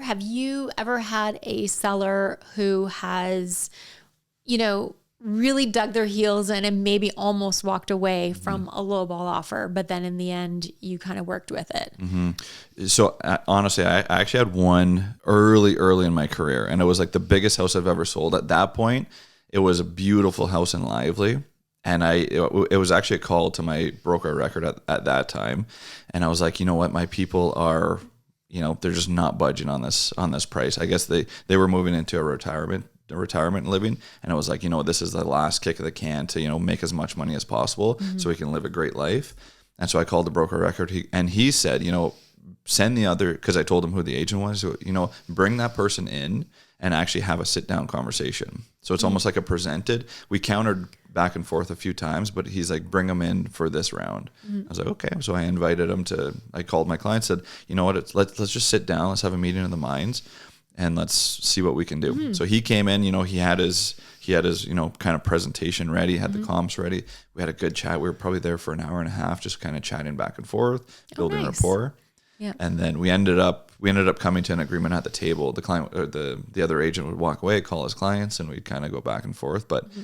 have you ever had a seller who has, really dug their heels in and maybe almost walked away from a lowball offer, but then in the end you kind of worked with it? So honestly, I actually had one early in my career, and it was like the biggest house I've ever sold. At that point, it was a beautiful house in Lively. And it was actually a call to my broker record at that time. And I was like, you know what, my people are, they're just not budging on this price. I guess they were moving into a retirement living. And I was like, this is the last kick of the can to, make as much money as possible so we can live a great life. And so I called the broker record and he said, send the other, because I told him who the agent was, bring that person in and actually have a sit down conversation. So it's almost like a presented. We countered back and forth a few times, but he's like, bring them in for this round. I was like, okay. So I invited him I called my client, said, you know what, let's just sit down. Let's have a meeting of the minds and let's see what we can do. So he came in, he had his, kind of presentation ready, had the comps ready. We had a good chat. We were probably there for an hour and a half, just kind of chatting back and forth, building rapport. Yeah. And then we ended up coming to an agreement at the table. The client or the other agent would walk away, call his clients, and we'd kind of go back and forth. But